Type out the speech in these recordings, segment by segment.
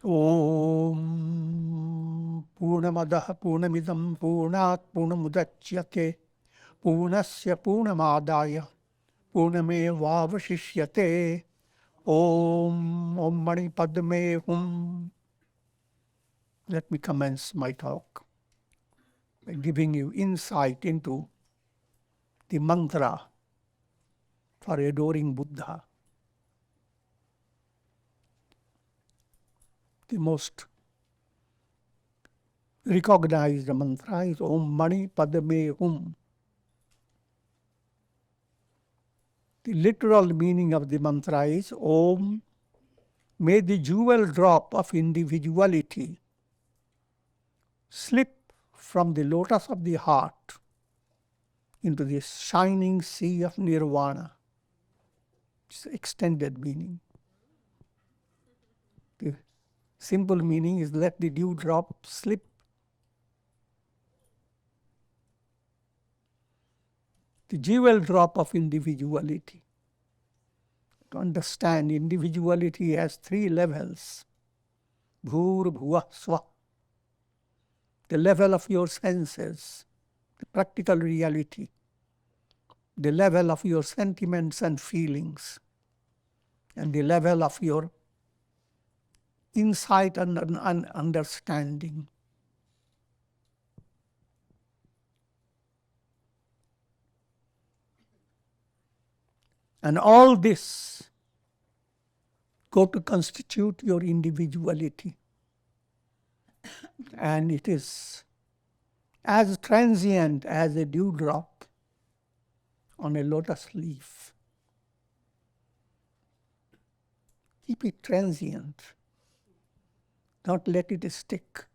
Om Purnamadah Purnamidam Purnat Purnamudachyate Purnasya Purnamadaya Purnamevavashishyate Om Mani Padme Hum. Let me commence my talk by giving you insight into the mantra for adoring Buddha. The most recognized mantra is Om Mani Padme Hum. The literal meaning of the mantra is Om, may the jewel drop of individuality slip from the lotus of the heart into the shining sea of Nirvana. It's extended meaning. The simple meaning is let the dewdrop slip. The jewel drop of individuality. To understand, individuality has 3 levels. Bhur, bhuva, swa. The level of your senses, the practical reality. The level of your sentiments and feelings. And the level of your insight and understanding. And all this go to constitute your individuality. And it is as transient as a dewdrop on a lotus leaf. Keep it transient. Don't let it stick.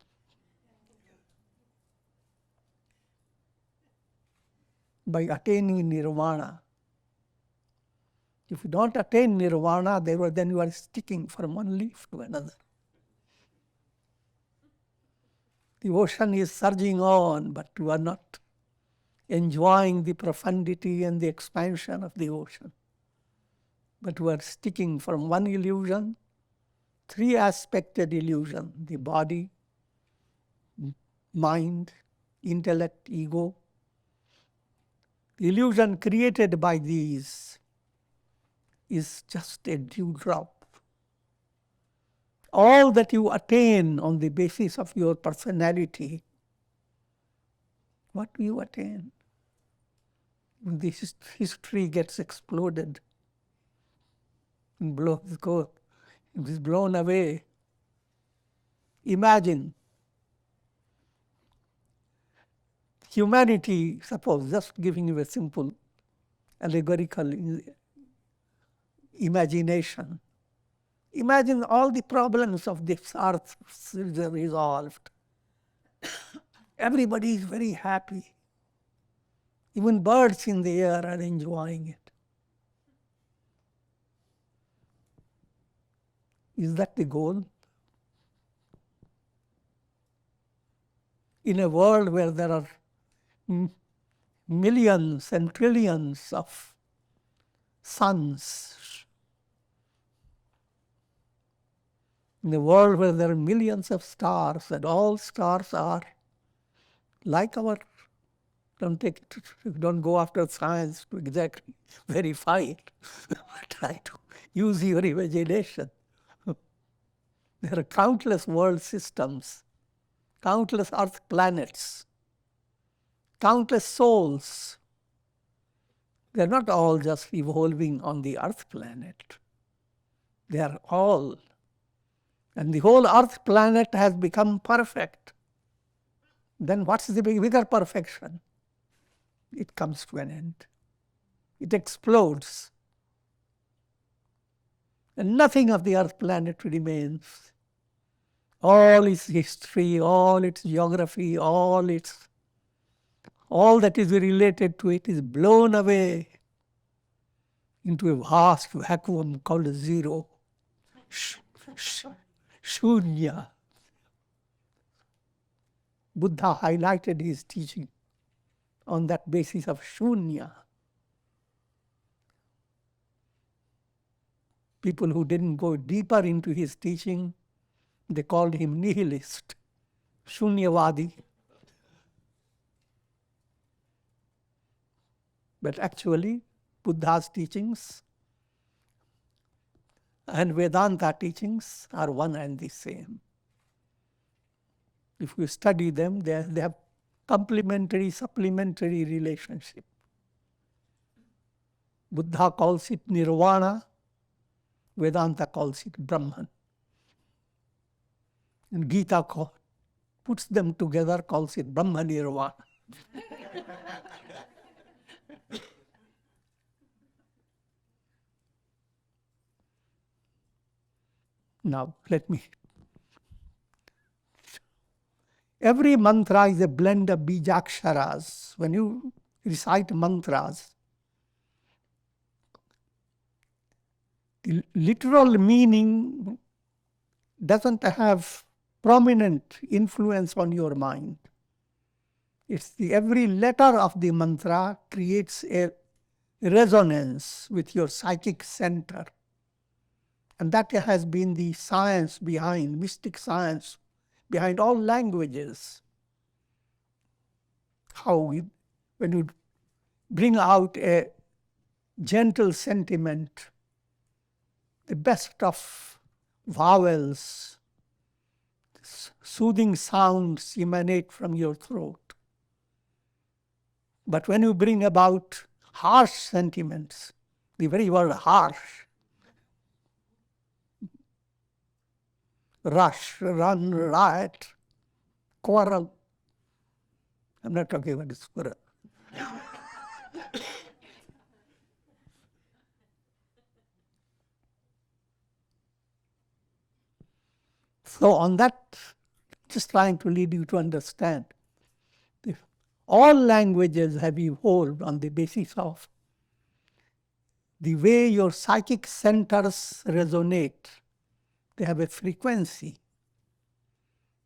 By attaining Nirvana. If you don't attain Nirvana, then you are sticking from one leaf to another. The ocean is surging on, but you are not enjoying the profundity and the expansion of the ocean. But you are sticking from one illusion, 3-aspected illusion, the body, mind, intellect, ego. The illusion created by these is just a dewdrop. All that you attain on the basis of your personality, what do you attain? When this history gets exploded, and it is blown away. Imagine humanity, suppose, just giving you a simple allegorical imagination. Imagine all the problems of this earth are resolved. Everybody is very happy. Even birds in the air are enjoying it. Is that the goal? In a world where there are millions and trillions of suns, in a world where there are millions of stars, and all stars are like our, don't go after science to exactly verify it. Try to use your imagination. There are countless world systems, countless earth planets, countless souls. They're not all just evolving on the earth planet. They are all. And the whole earth planet has become perfect. Then what's the bigger perfection? It comes to an end. It explodes. And nothing of the earth planet remains. All its history, all its geography, all that is related to it is blown away into a vast vacuum called zero. Shunya. Buddha highlighted his teaching on that basis of shunya. People who didn't go deeper into his teaching They called him nihilist, shunyavadi. But actually, Buddha's teachings and Vedanta teachings are one and the same. If you study them, they have complementary, supplementary relationship. Buddha calls it Nirvāṇa, Vedanta calls it Brahman. And Gita puts them together, calls it Brahma Nirvāṇa. Now, let me. Every mantra is a blend of bijaksharas. When you recite mantras, the literal meaning doesn't have prominent influence on your mind. It's every letter of the mantra creates a resonance with your psychic center. And that has been the science behind, mystic science, behind all languages. When you bring out a gentle sentiment, the best of vowels, soothing sounds emanate from your throat. But when you bring about harsh sentiments, the very word harsh, rush, run, riot, quarrel. I'm not talking about this quarrel. So on that, just trying to lead you to understand, all languages have evolved on the basis of the way your psychic centers resonate. They have a frequency.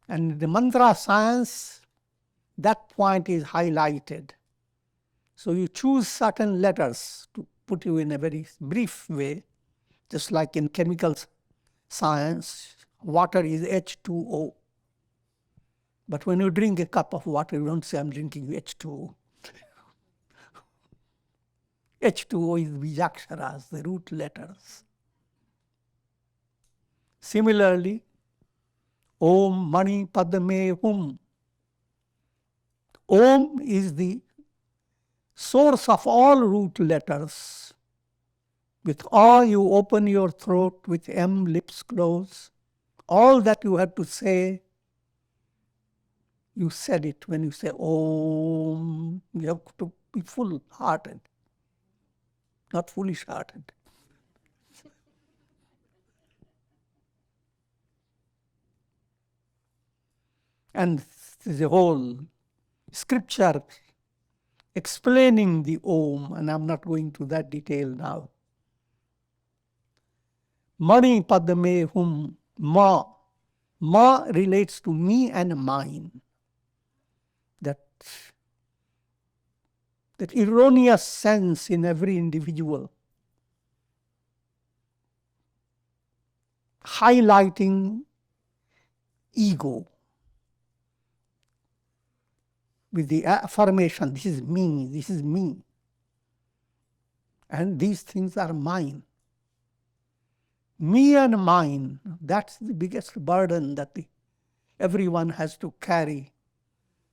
And in the mantra science, that point is highlighted. So you choose certain letters to put you in a very brief way, just like in chemical science, water is H2O. But when you drink a cup of water, you don't say, I'm drinking H2O. H2O is bijaksharas, the root letters. Similarly, Om Mani Padme Hum. Om is the source of all root letters. With all, you open your throat with M, lips closed. All that you have to say, you said it when you say Om. You have to be full-hearted, not foolish-hearted. And there's a whole scripture explaining the Om, and I'm not going to that detail now. Mani Padme Hum, Ma. Ma relates to me and mine. That erroneous sense in every individual, highlighting ego with the affirmation, this is me, this is me. And these things are mine. Me and mine, that's the biggest burden that everyone has to carry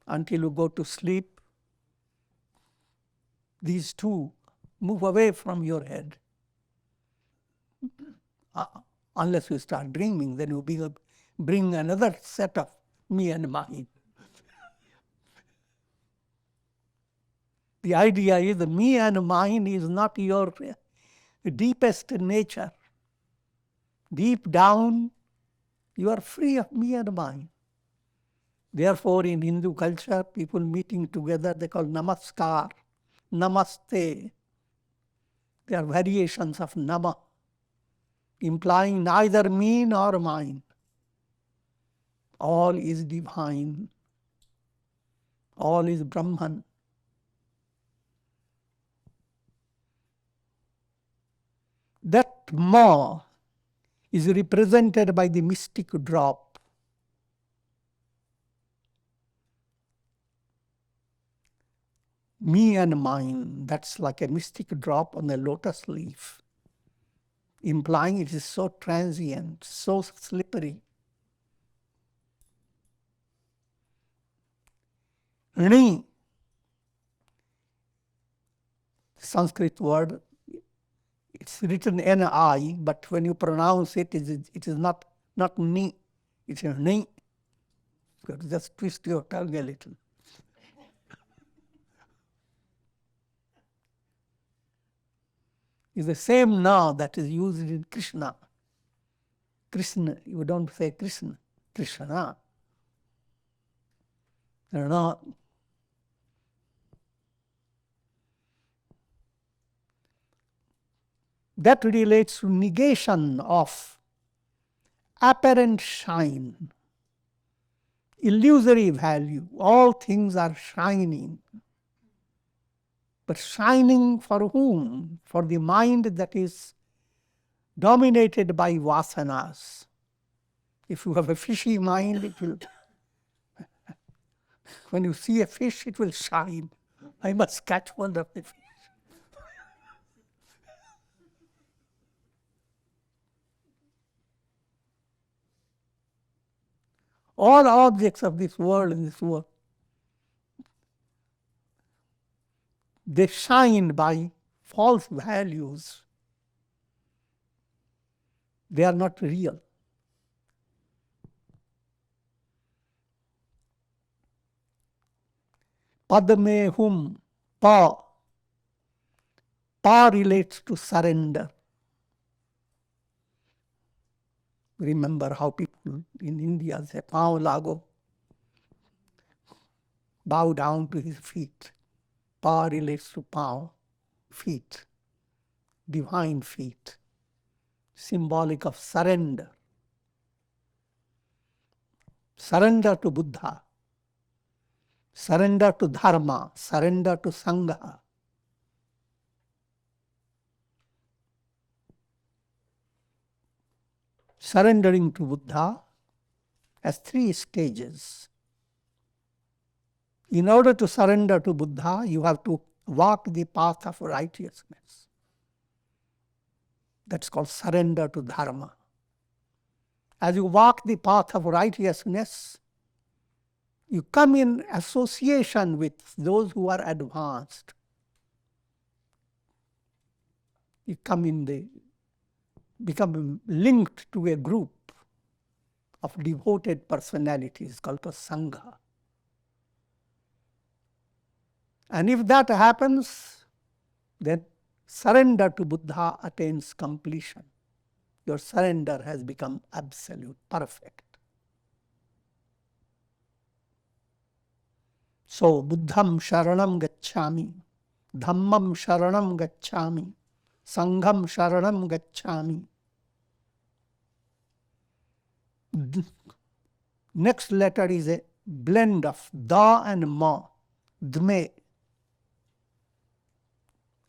until you go to sleep. These two move away from your head. Unless you start dreaming, then you bring another set of me and mine. The idea is the me and mine is not your deepest nature. Deep down, you are free of me and mine. Therefore, in Hindu culture, people meeting together, they call namaskar, namaste. They are variations of nama, implying neither me nor mine. All is divine. All is Brahman. That ma is represented by the mystic drop. me and mine, that's like a mystic drop on a lotus leaf, implying it is so transient, so slippery. Ni, Sanskrit word, it's written Ni, but when you pronounce it, it is not ni, it's ni. Just twist your tongue a little. It's the same na that is used in Krishna. Krishna, you don't say Krishna, Krishna. Na. That relates to negation of apparent shine, illusory value. All things are shining. But shining for whom? For the mind that is dominated by vasanas. If you have a fishy mind, it will, when you see a fish, it will shine. I must catch one of the fish. All objects of this world and this world, they shine by false values. They are not real. Padme hum, pa. Pa relates to surrender. Remember how people in India say, Pao lago, bow down to his feet. Pa relates to Pao, feet, divine feet, symbolic of surrender. Surrender to Buddha, surrender to Dharma, surrender to Sangha. Surrendering to Buddha has 3 stages. In order to surrender to Buddha, you have to walk the path of righteousness. That's called surrender to Dharma. As you walk the path of righteousness, you come in association with those who are advanced. You become linked to a group of devoted personalities called a Sangha. And if that happens, then surrender to Buddha attains completion. Your surrender has become absolute, perfect. So, Buddham sharanam gacchami, Dhammam sharanam gacchami, Sangham sharanam gacchami. Next letter is a blend of da and ma, dme.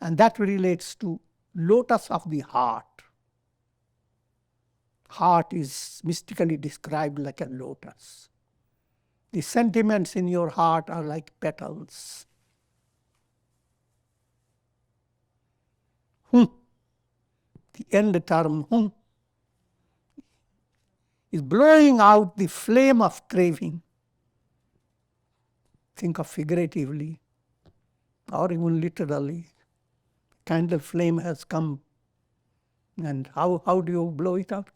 And that relates to lotus of the heart. Heart is mystically described like a lotus. The sentiments in your heart are like petals. The end term, is blowing out the flame of craving. Think of figuratively or even literally. Candle flame has come, and how do you blow it out?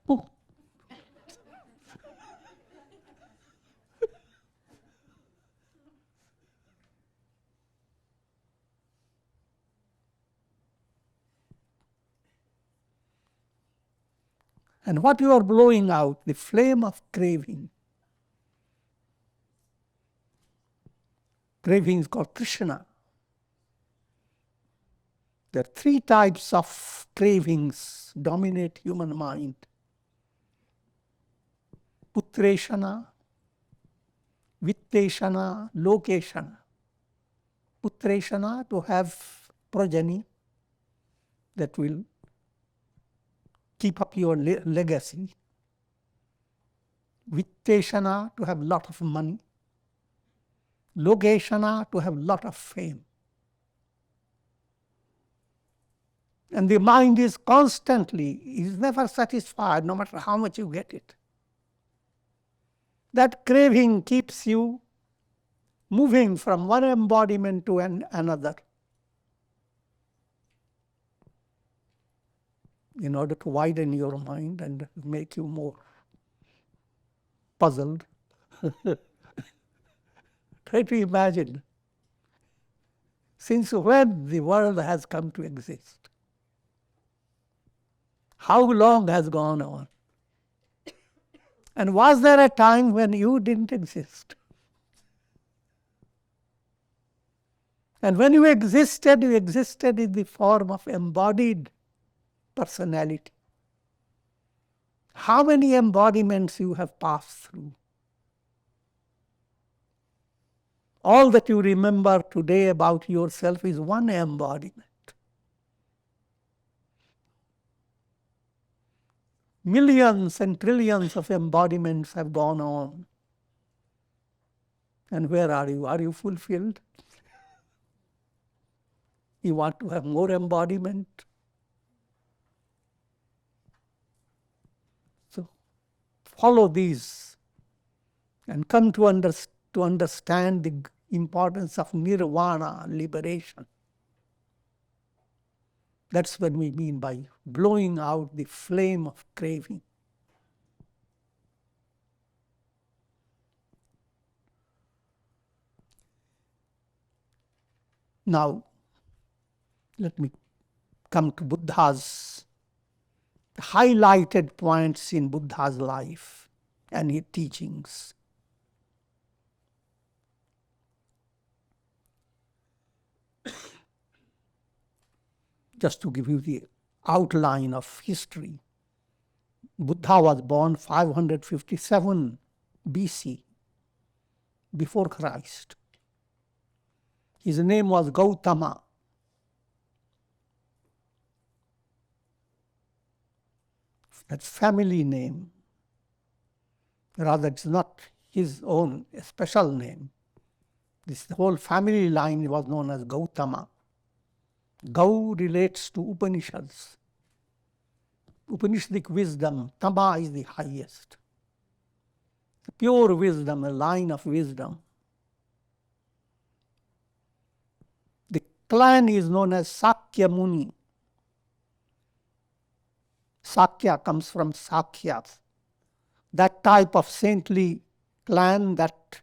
And what you are blowing out, the flame of craving. Craving is called Krishna. There are 3 types of cravings dominate human mind. Putreshana, Vitteshana, Lokeshana. Putreshana, to have progeny that will keep up your legacy. Vitteshana, to have lot of money. Lokeshana, to have lot of fame. And the mind is never satisfied, no matter how much you get it. That craving keeps you moving from one embodiment to another, in order to widen your mind and make you more puzzled. Try to imagine, since when the world has come to exist? How long has gone on? And was there a time when you didn't exist? And when you existed in the form of embodied personality. How many embodiments you have passed through? All that you remember today about yourself is one embodiment. Millions and trillions of embodiments have gone on. And where are you? Are you fulfilled? You want to have more embodiment? So follow these and come to understand the importance of Nirvāṇa, liberation. That's what we mean by blowing out the flame of craving. Now, let me come to Buddha's highlighted points in Buddha's life and his teachings. Just to give you the outline of history, Buddha was born 557 BC, before Christ. His name was Gautama. That's family name. Rather, it's not his own special name. The whole family line was known as Gautama. Gau relates to Upanishads. Upanishadic wisdom, Tama is the highest. The pure wisdom, a line of wisdom. The clan is known as Sakya Muni. Sakya comes from Sakyas. That type of saintly clan that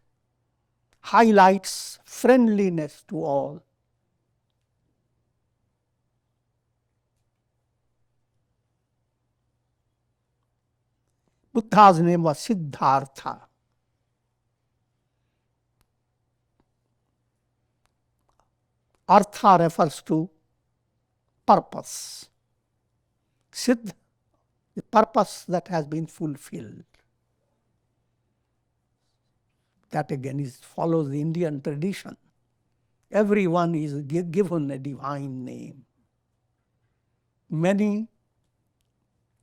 highlights friendliness to all. Buddha's name was Siddhartha. Artha refers to purpose. Siddh, the purpose that has been fulfilled. That again follows the Indian tradition. Everyone is given a divine name. Many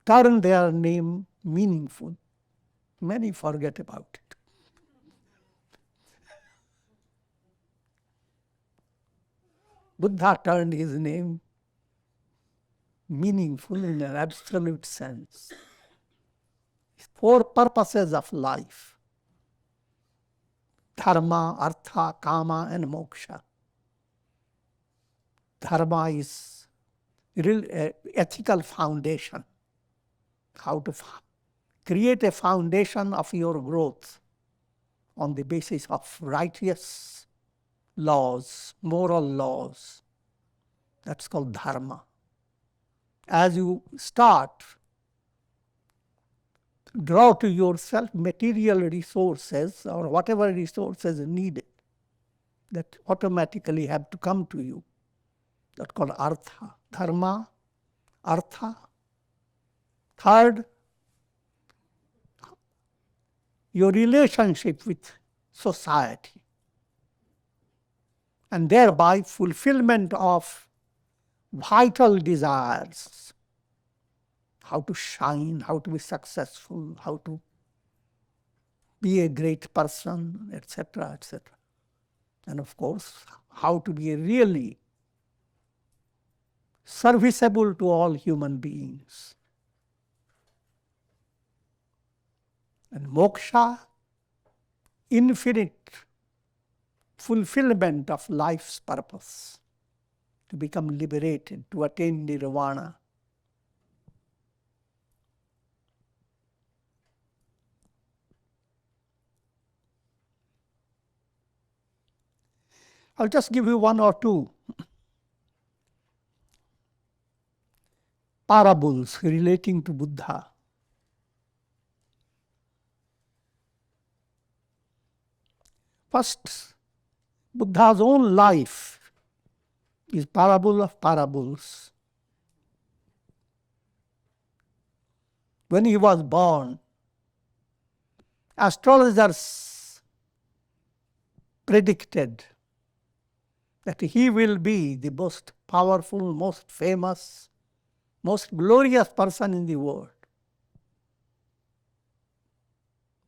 turn their name meaningful. Many forget about it. Buddha turned his name meaningful in an absolute sense. 4 purposes of life: Dharma, Artha, Kama, and Moksha. Dharma is real ethical foundation. How to create a foundation of your growth on the basis of righteous laws, moral laws. That's called Dharma. As you start, draw to yourself material resources or whatever resources needed that automatically have to come to you. That's called Artha. Dharma, Artha. Third, your relationship with society, and thereby fulfillment of vital desires. How to shine, how to be successful, how to be a great person, etc., etc. And of course, how to be a really serviceable to all human beings. And moksha, infinite fulfillment of life's purpose, to become liberated, to attain nirvana. I'll just give you one or two parables relating to Buddha. First, Buddha's own life is parable of parables. When he was born, astrologers predicted that he will be the most powerful, most famous, most glorious person in the world.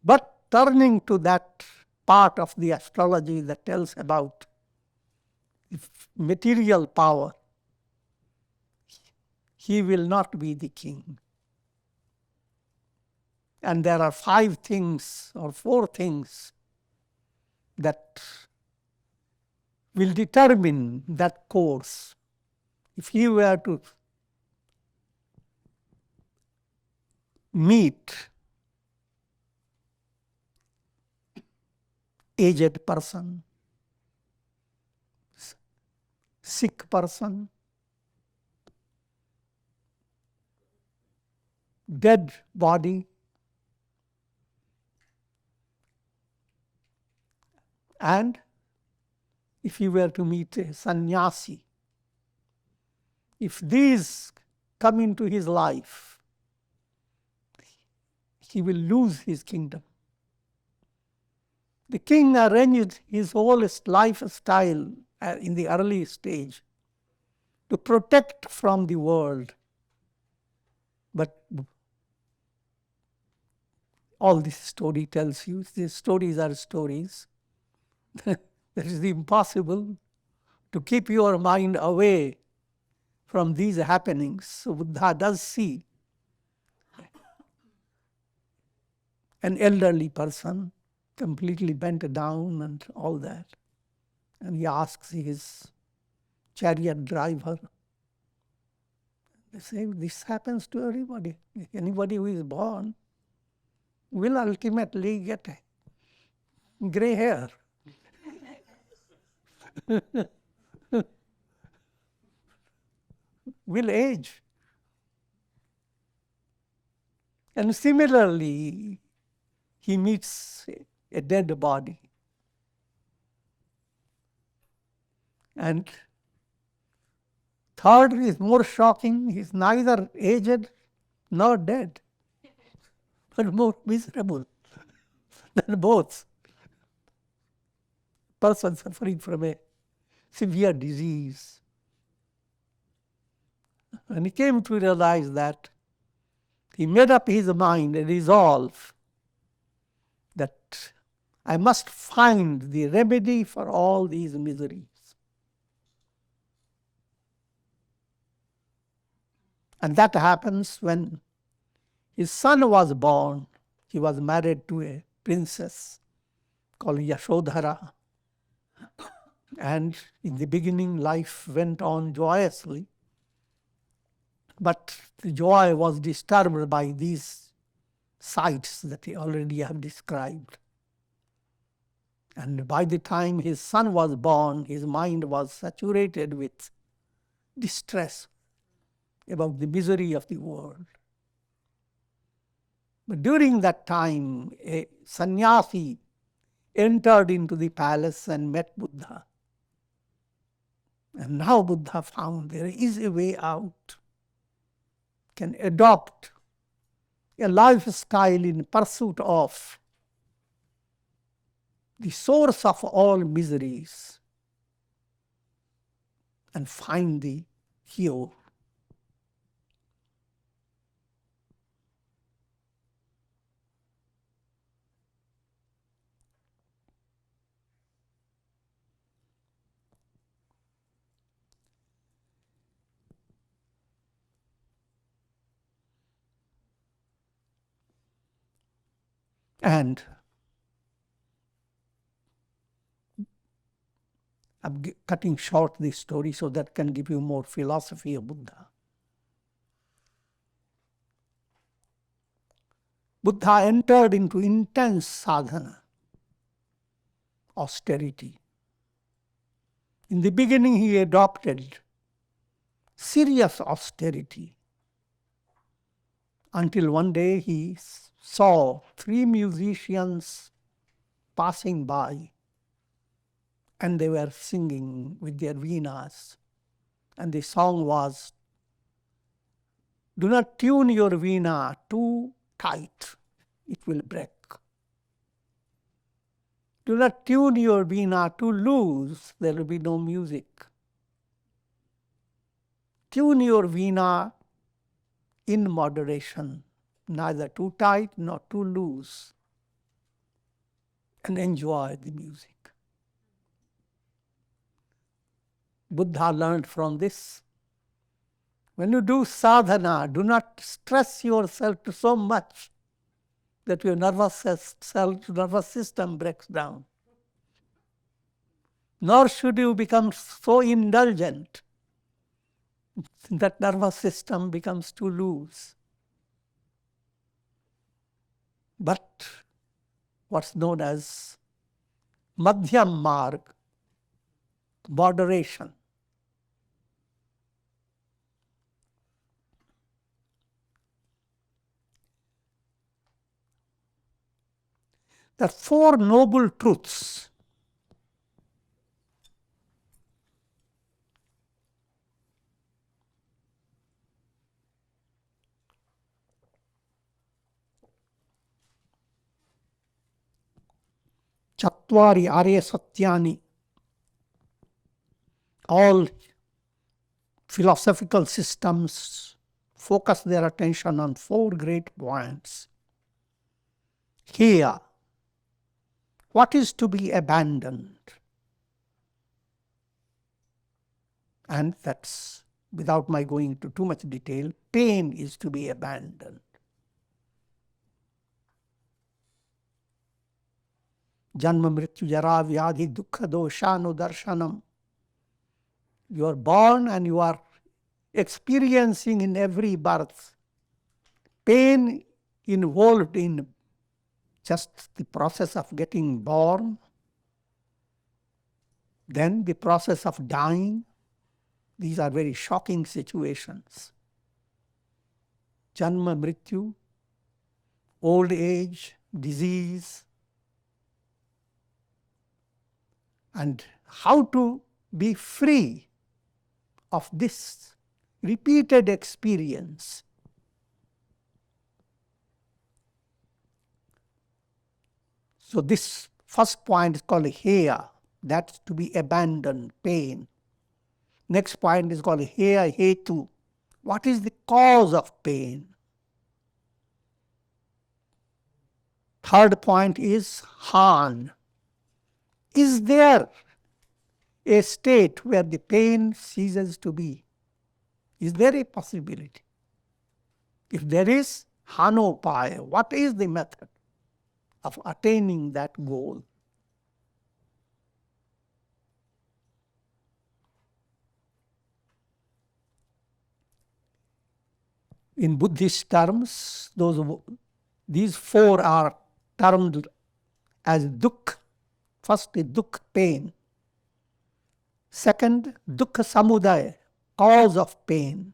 But turning to that part of the astrology that tells about material power, he will not be the king. And there are 5 things or 4 things that will determine that course. If he were to meet aged person, sick person, dead body, and if he were to meet a sannyasi, if these come into his life, he will lose his kingdom. The king arranged his whole lifestyle in the early stage to protect from the world. But all this story tells you, these stories are stories. That is impossible to keep your mind away from these happenings. So Buddha does see an elderly person completely bent down and all that. And he asks his chariot driver, they say, this happens to everybody. Anybody who is born will ultimately get gray hair. Will age. And similarly, he meets a dead body. And third is more shocking, he is neither aged nor dead, but more miserable than both. Person suffering from a severe disease. And he came to realize that he made up his mind, a resolve, that I must find the remedy for all these miseries. And that happens when his son was born. He was married to a princess called Yashodhara. And in the beginning, life went on joyously. But the joy was disturbed by these sights that I already have described. And by the time his son was born, his mind was saturated with distress about the misery of the world. But during that time, a sannyasi entered into the palace and met Buddha. And now Buddha found there is a way out, can adopt a lifestyle in pursuit of the source of all miseries and find the cure. And I'm cutting short this story so that can give you more philosophy of Buddha. Buddha entered into intense sadhana, austerity. In the beginning, he adopted serious austerity until one day he saw 3 musicians passing by, and they were singing with their veenas. And the song was, "Do not tune your veena too tight, it will break. Do not tune your veena too loose, there will be no music. Tune your veena in moderation, neither too tight nor too loose, and enjoy the music." Buddha learned from this. When you do sadhana, do not stress yourself so much that your nervous system breaks down. Nor should you become so indulgent that nervous system becomes too loose. But what's known as madhyam marg, moderation. There are 4 noble truths. Chatvari Arya Satyani. All philosophical systems focus their attention on 4 great points. Here, what is to be abandoned? And that's, without my going into too much detail, pain is to be abandoned. Janma mrityu jara vyadhi dukkha doshanu darshanam. You are born and you are experiencing in every birth pain involved in just the process of getting born, then the process of dying. These are very shocking situations. Janma, mrityu, old age, disease, and how to be free of this repeated experience. So this first point is called heya, that's to be abandoned, pain. Next point is called heya hetu. What is the cause of pain? Third point is han. Is there a state where the pain ceases to be? Is there a possibility? If there is, hanopaya, what is the method of attaining that goal? In Buddhist terms, these 4 are termed as dukkha. First is dukkha, pain. Second, dukkha samudaya, cause of pain.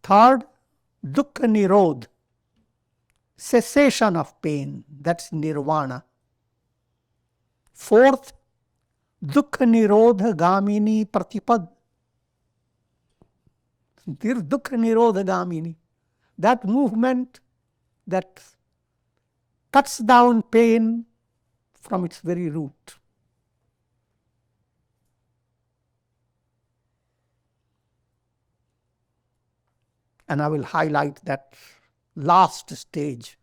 Third, dukkha nirodha, cessation of pain, that's nirvana. Fourth, dukkha nirodha gamini pratipad. Dukkha nirodha gamini, that movement that cuts down pain from its very root. And I will highlight that last stage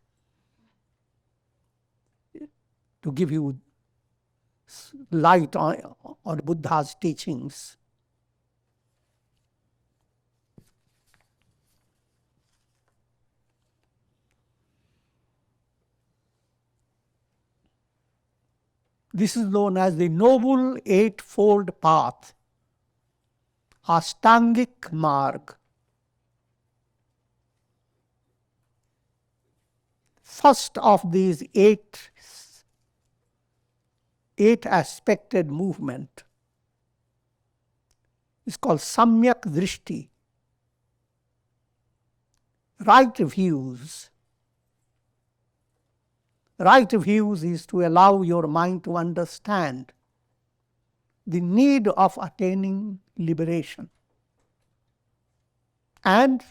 to give you light on Buddha's teachings. This is known as the Noble Eightfold Path, Ashtangik Marg. First of these eight aspected movement is called Samyak Drishti, right views. Right views is to allow your mind to understand the need of attaining liberation. And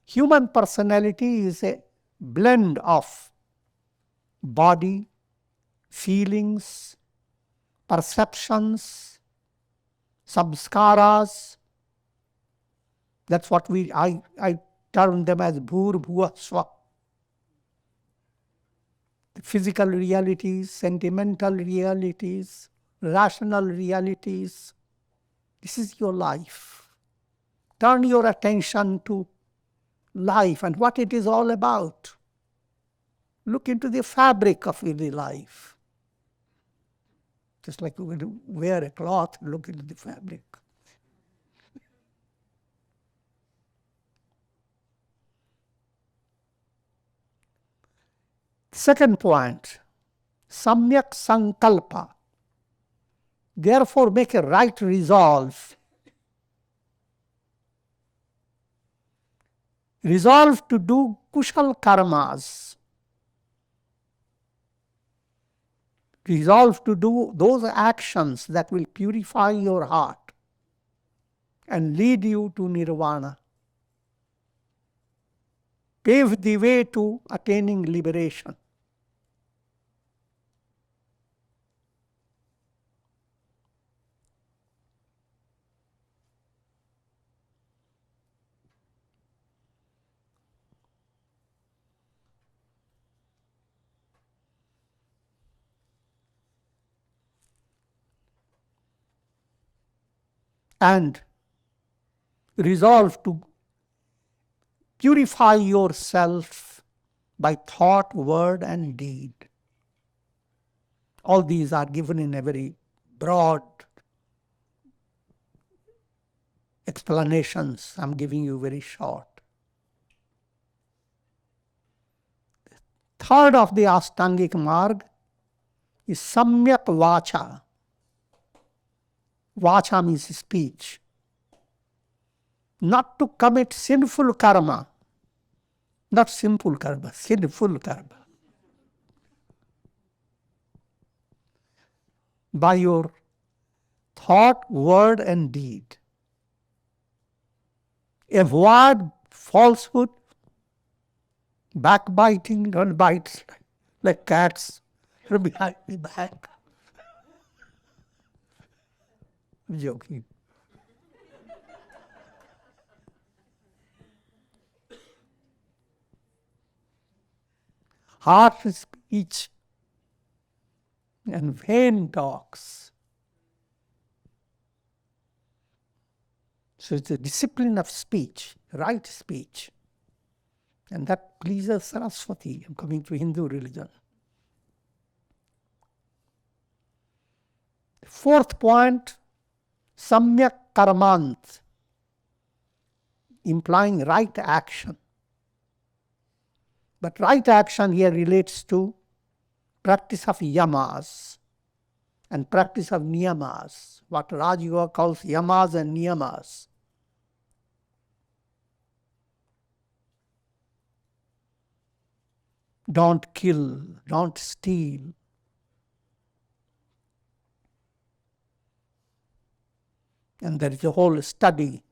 human personality is a blend of body, feelings, perceptions, samskaras. That's what I term them as bhur bhuva swa. Physical realities, sentimental realities, rational realities. This is your life. Turn your attention to life and what it is all about. Look into the fabric of the life. Just like when you wear a cloth, look into the fabric. Second point, Samyak Sankalpa. Therefore, make a right resolve. Resolve to do kushal karmas. Resolve to do those actions that will purify your heart and lead you to Nirvana. Pave the way to attaining liberation. And resolve to purify yourself by thought, word, and deed. All these are given in a very broad explanations. I'm giving you very short. Third of the Ashtangik Marg is Samyak Vacha. Vacha means speech. Not to commit sinful karma. Not simple karma, sinful karma. By your thought, word, and deed. Avoid falsehood, backbiting, don't bite like cats behind the back. I'm joking. Harsh speech and vain talks. So it's a discipline of speech, right speech. And that pleases Saraswati. I'm coming to Hindu religion. Fourth point, Samyak Karmant, implying right action. But right action here relates to practice of yamas and practice of niyamas, what Raj Yoga calls yamas and niyamas. Don't kill, don't steal. And there is a whole study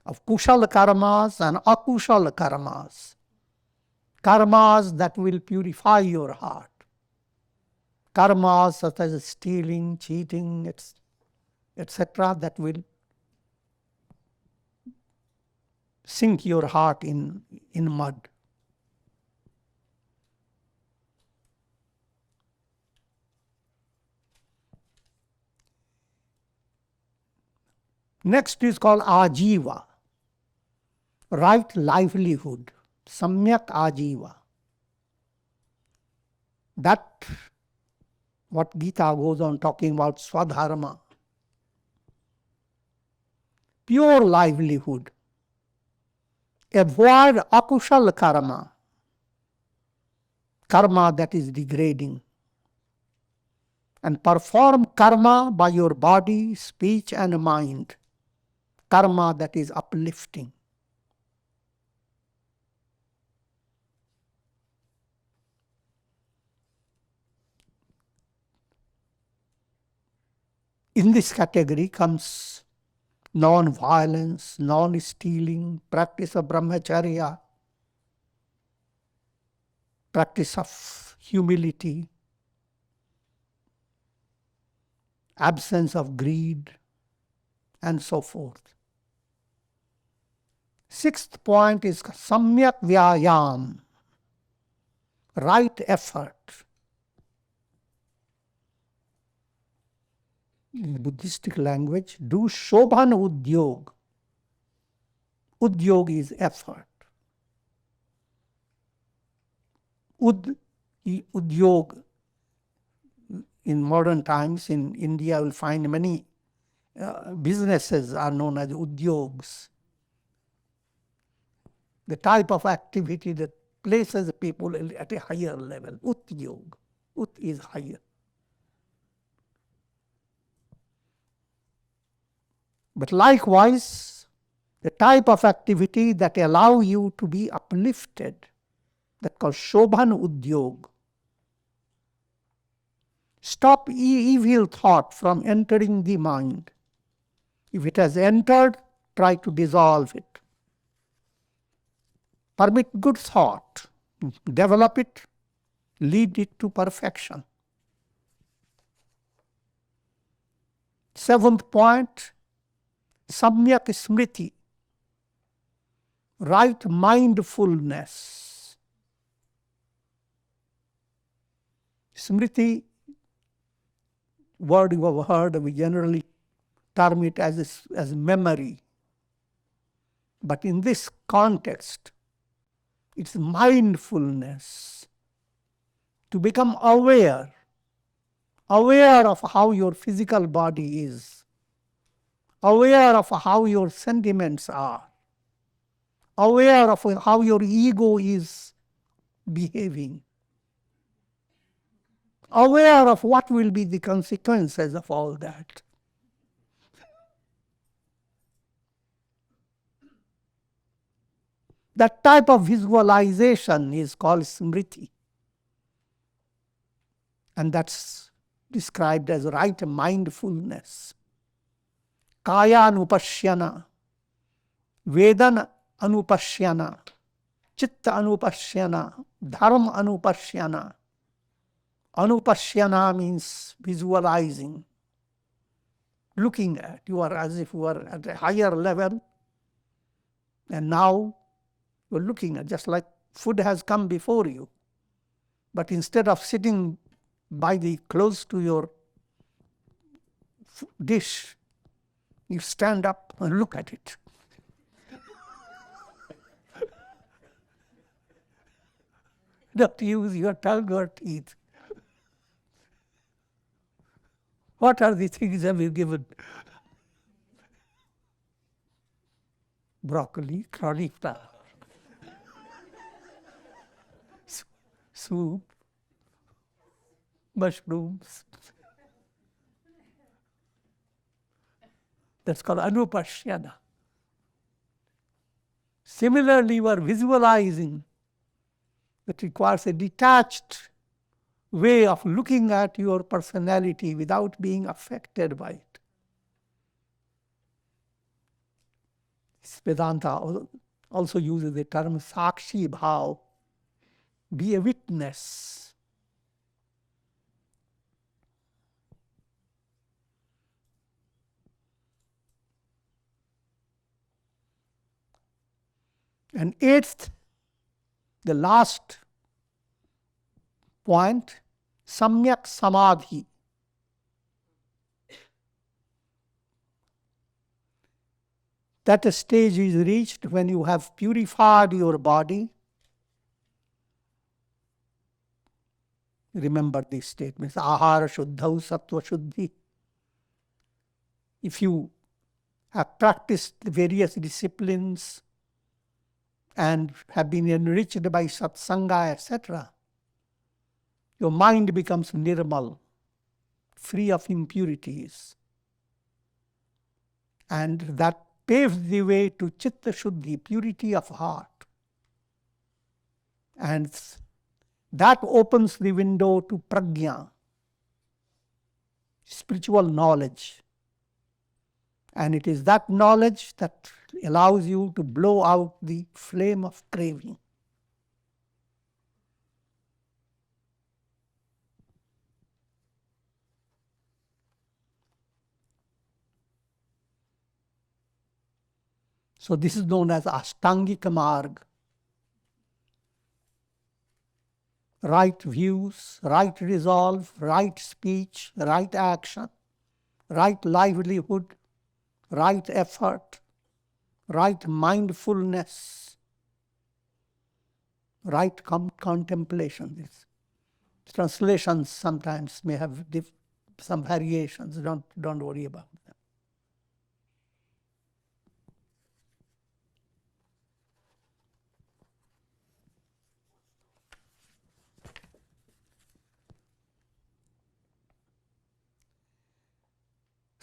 of kushal karmas and akushal karmas. Karmas that will purify your heart. Karmas such as stealing, cheating, etc., that will sink your heart in mud. Next is called Ajiva, right livelihood, Samyak Ajiva. That what Gita goes on talking about Swadharma. Pure livelihood. Avoid akushal karma, karma that is degrading, and perform karma by your body, speech and mind, karma that is uplifting. In this category comes non-violence, non-stealing, practice of brahmacharya, practice of humility, absence of greed, and so forth. Sixth point is samyak vyayam, right effort. In Buddhistic language, do shobhan udyog. Udyog is effort. Udyog, in modern times in India, you will find many businesses are known as udyogs. The type of activity that places people at a higher level. Udyog. Ut is higher. But likewise, the type of activity that allow you to be uplifted, that called Shobhan Udyog. Stop evil thought from entering the mind. If it has entered, try to dissolve it. Permit good thought, develop it, lead it to perfection. Seventh point, Samyak Smriti, right mindfulness. Smriti, word you have heard, we generally term it as memory. But in this context, it's mindfulness. To become aware of how your physical body is, aware of how your sentiments are, aware of how your ego is behaving, aware of what will be the consequences of all that. That type of visualization is called smriti. And that's described as right mindfulness. Kaya anupashyana, Vedana anupashyana, Chitta anupashyana, Dharma anupashyana. Anupashyana means visualizing, looking at. You are as if you are at a higher level, and now you are looking at, just like food has come before you. But instead of sitting close to your dish, you stand up and look at it. Don't use your tongue or teeth. What are the things have you given? Broccoli, cauliflower, soup, mushrooms. That's called anupashyana. Similarly, you are visualizing. That requires a detached way of looking at your personality without being affected by it. Vedanta also uses the term sakshi bhav, be a witness. And eighth, the last point, samyak samadhi. That stage is reached when you have purified your body, remember these statements. Ahara shuddhau sattva shuddhi. If you have practiced the various disciplines and have been enriched by satsanga, etc., your mind becomes nirmal, free of impurities. And that paves the way to chitta shuddhi, purity of heart. And that opens the window to prajna, spiritual knowledge. And it is that knowledge that allows you to blow out the flame of craving. So this is known as Ashtangika Marg. Right views, right resolve, right speech, right action, right livelihood, right effort, right mindfulness, right contemplation. These translations sometimes may have some variations. Don't worry about them.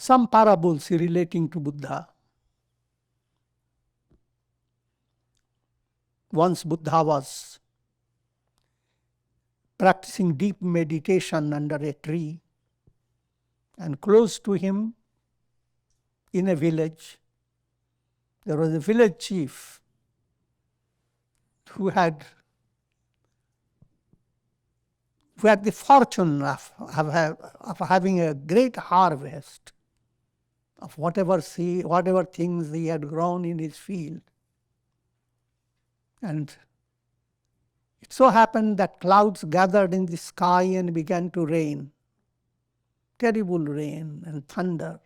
Some parables relating to Buddha. Once Buddha was practicing deep meditation under a tree, and close to him, in a village, there was a village chief who had the fortune of having a great harvest of whatever things he had grown in his field. And it so happened that clouds gathered in the sky and began to rain. Terrible rain and thunder.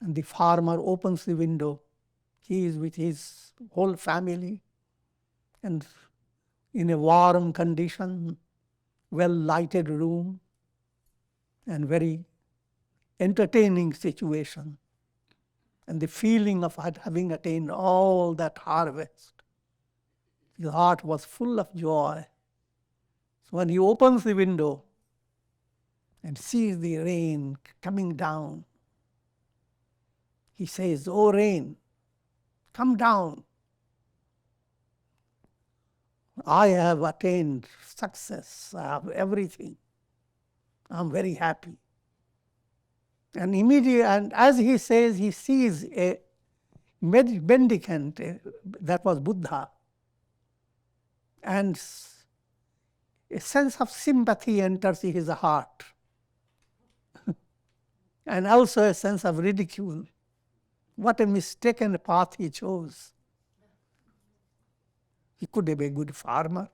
And the farmer opens the window. He is with his whole family and in a warm condition, well-lighted room, and very entertaining situation. And the feeling of having attained all that harvest. His heart was full of joy. So when he opens the window and sees the rain coming down, he says, "Oh rain, come down. I have attained success. I have everything. I'm very happy." And as he says, he sees a mendicant, that was Buddha, and a sense of sympathy enters his heart, and also a sense of ridicule. What a mistaken path he chose. He could have been a good farmer.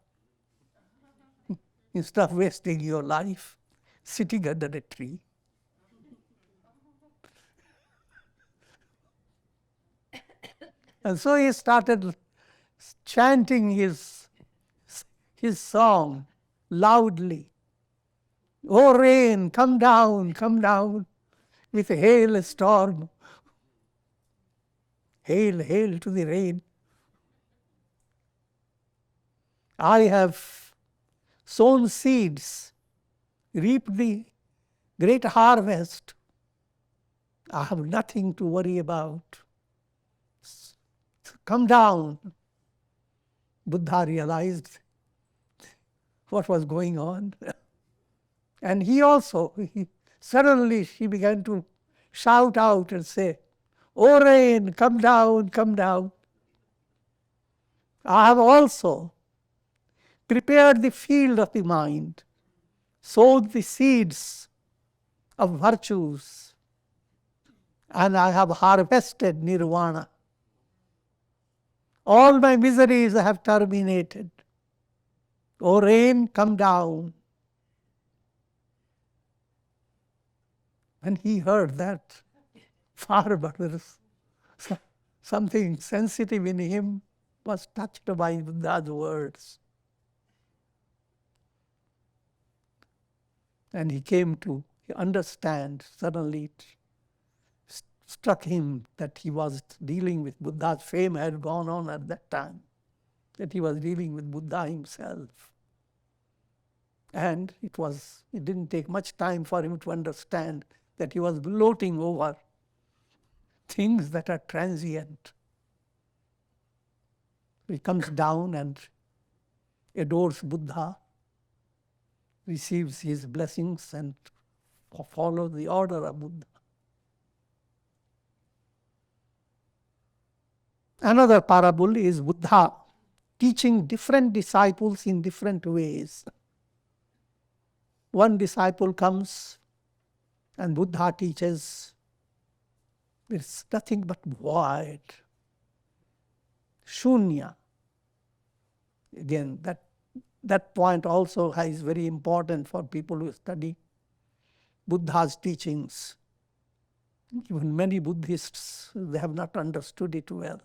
Instead of wasting your life sitting under a tree. And so he started chanting his song loudly. "Oh rain, come down with a hailstorm. Hail, hail to the rain. I have sown seeds, reaped the great harvest. I have nothing to worry about. Come down." Buddha realized what was going on. And suddenly he began to shout out and say, "Oh rain, come down, come down. I have also prepared the field of the mind, sowed the seeds of virtues, and I have harvested Nirvana. All my miseries have terminated. O rain, come down." When he heard that, farmer, something sensitive in him was touched by Buddha's words. And he came to understand, suddenly it struck him that he was dealing with Buddha's fame had gone on at that time, that he was dealing with Buddha himself. And it didn't take much time for him to understand that he was gloating over things that are transient. He comes down and adores Buddha, receives his blessings and follows the order of Buddha. Another parable is Buddha teaching different disciples in different ways. One disciple comes and Buddha teaches, there's nothing but void, shunya. Again, that point also is very important for people who study Buddha's teachings. Even many Buddhists, they have not understood it well.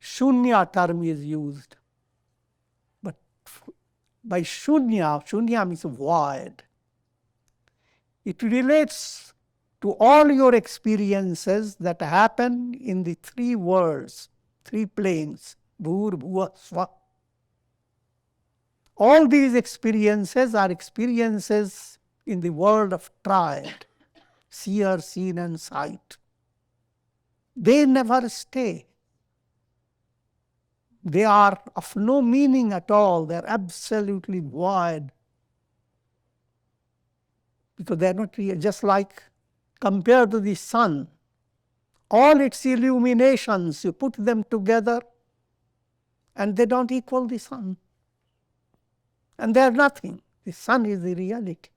Shunya term is used. But by shunya means void. It relates to all your experiences that happen in the three worlds, three planes, bhur, bhuva, swa. All these experiences are experiences in the world of triad, seer, seen and sight. They never stay. They are of no meaning at all. They are absolutely void. Because they are not real. Just like compared to the sun, all its illuminations, you put them together and they don't equal the sun. And they are nothing. The sun is the reality.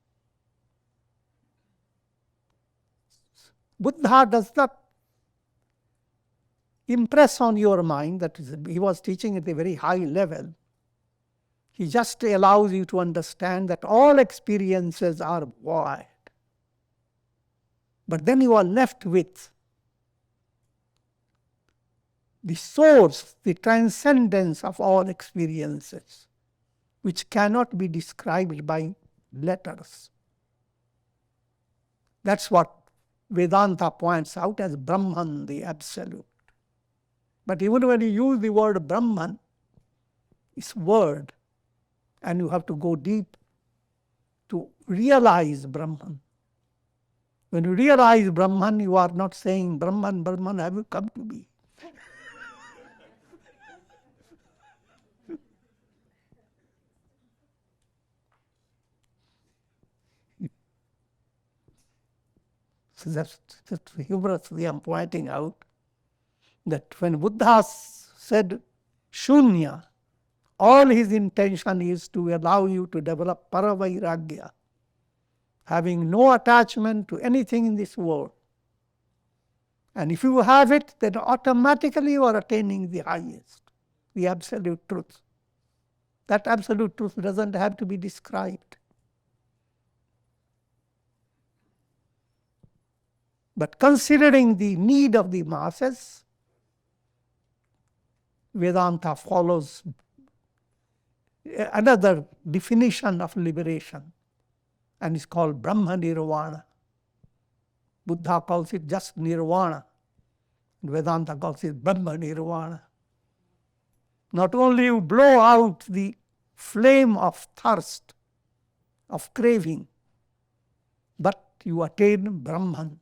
Buddha does not impress on your mind that he was teaching at a very high level. He just allows you to understand that all experiences are void. But then you are left with the source, the transcendence of all experiences, which cannot be described by letters. That's what Vedanta points out as Brahman, the Absolute. But even when you use the word Brahman, it's word, and you have to go deep to realize Brahman. When you realize Brahman, you are not saying, Brahman, Brahman, have you come to be? So that's humorously I'm pointing out that when Buddha said shunya, all his intention is to allow you to develop paravairagya, having no attachment to anything in this world. And if you have it, then automatically you are attaining the highest, the absolute truth. That absolute truth doesn't have to be described. But considering the need of the masses, Vedanta follows another definition of liberation, and it's called Brahma Nirvāṇa. Buddha calls it just Nirvana. Vedanta calls it Brahma Nirvāṇa. Not only you blow out the flame of thirst, of craving, but you attain Brahman.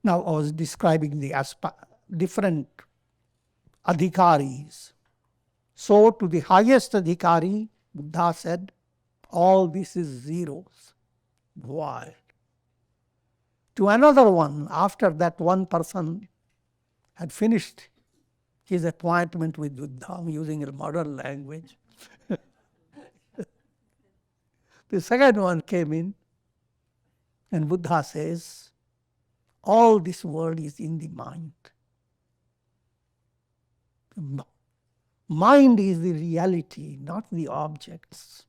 Now I was describing the different adhikaris. So to the highest adhikari, Buddha said, all this is zeros, void. To another one, after that one person had finished his appointment with Buddha, I'm using a modern language, the second one came in, and Buddha says, All this world is in the mind. Mind is the reality, not the objects.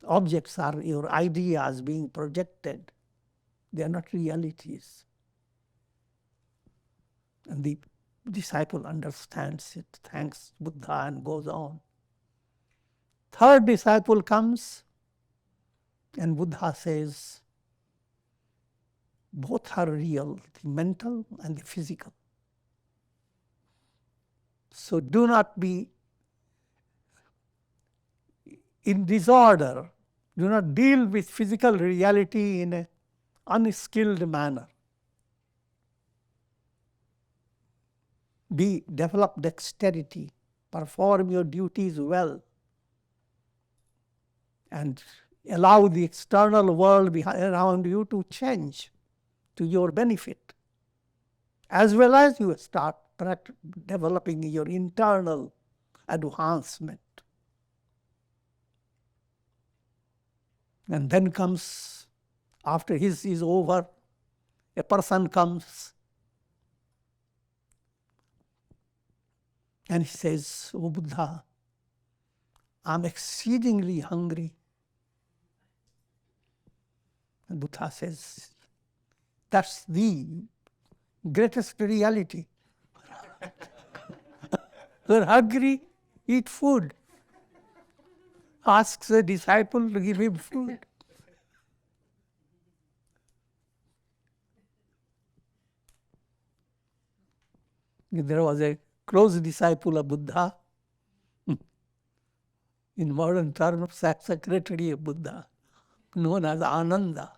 Objects are your ideas being projected. They are not realities. And the disciple understands it, thanks Buddha, and goes on. Third disciple comes, and Buddha says, both are real, the mental and the physical. So do not be in disorder. Do not deal with physical reality in an unskilled manner. Develop dexterity, perform your duties well, and allow the external world around you to change to your benefit, as well as you start developing your internal advancement. And then comes, after his is over, a person comes and he says, "Oh Buddha, I'm exceedingly hungry." And Buddha says, that's the greatest reality. You're hungry, eat food. Asks the disciple to give him food. There was a close disciple of Buddha, in modern terms, secretary of Buddha, known as Ananda.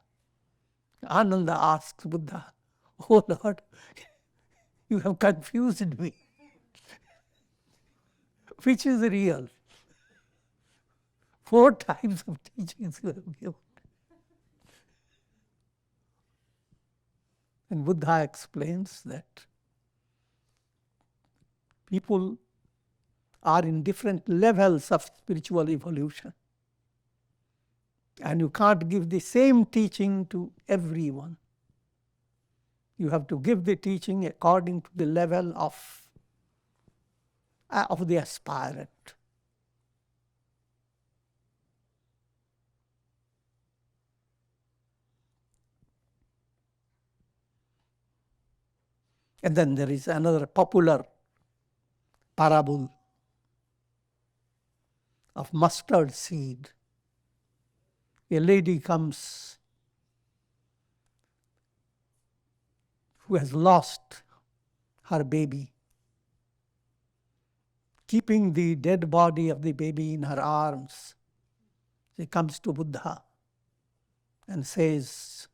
Ananda asks Buddha, "Oh Lord, you have confused me. Which is real? 4 times of teachings you have given." And Buddha explains that people are in different levels of spiritual evolution. And you can't give the same teaching to everyone. You have to give the teaching according to the level of the aspirant. And then there is another popular parable of mustard seed. A lady comes who has lost her baby, keeping the dead body of the baby in her arms. She comes to Buddha and says,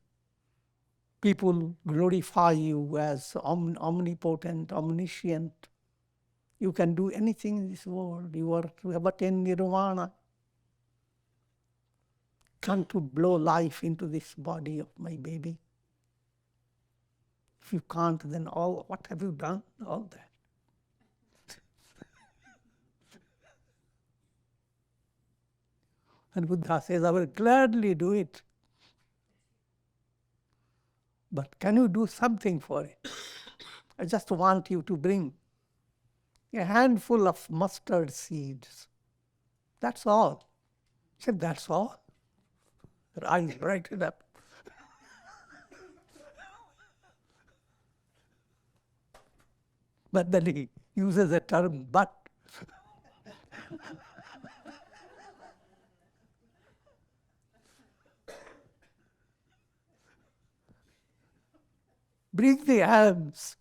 "People glorify you as omnipotent, omniscient. You can do anything in this world. You are to have attained Nirvāṇa. Come to blow life into this body of my baby. If you can't, then what have you done? All that." And Buddha says, "I will gladly do it. But can you do something for it? I just want you to bring a handful of mustard seeds. That's all." He said, "That's all?" Her eyes brightened up. But then he uses the term "but." Bring the alms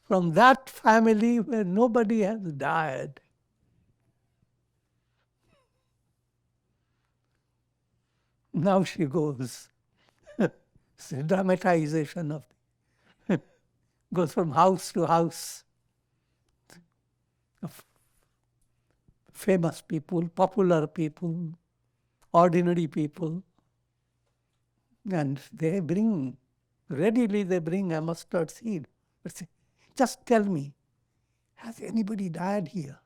from that family where nobody has died. Now she goes. It's a dramatization of goes from house to house of famous people, popular people, ordinary people, and they bring a mustard seed. But say, "Just tell me, has anybody died here?"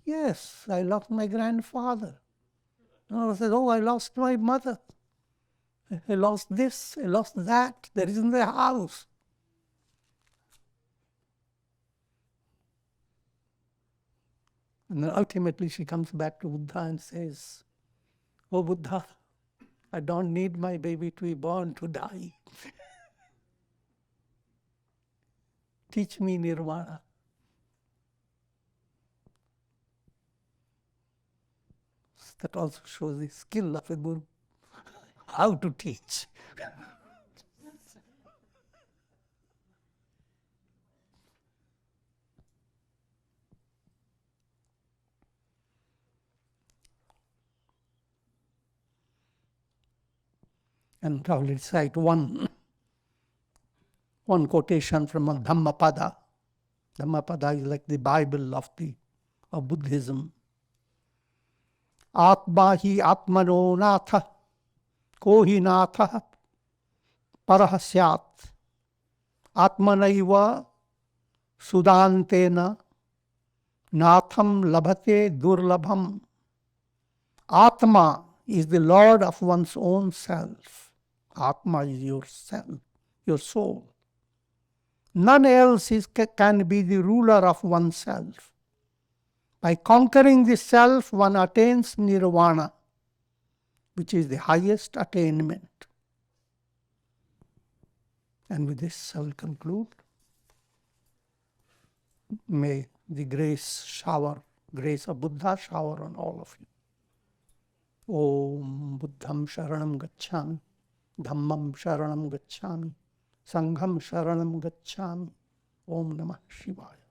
"Yes, I lost my grandfather." Another says, "Oh, I lost my mother." I lost this, I lost that, there isn't a house. And then ultimately she comes back to Buddha and says, "Oh Buddha, I don't need my baby to be born to die. Teach me Nirvana." That also shows the skill of a guru, how to teach. And I will recite one quotation from a Dhammapada. Dhammapada is like the Bible of Buddhism. Atma hi atmano natha, ko hi natha parah syat, atmanaiva sudantena natham labhate durlabham. Atma is the Lord of one's own self. Atma is your self, your soul. None else can be the ruler of oneself. By conquering the self, one attains Nirvana, which is the highest attainment. And with this I will conclude. May the grace of Buddha shower on all of you. Om Buddham Sharanam Gacchami, Dhammam Sharanam Gacchami, Sangham Sharanam Gacchami. Om Namah Shivaya.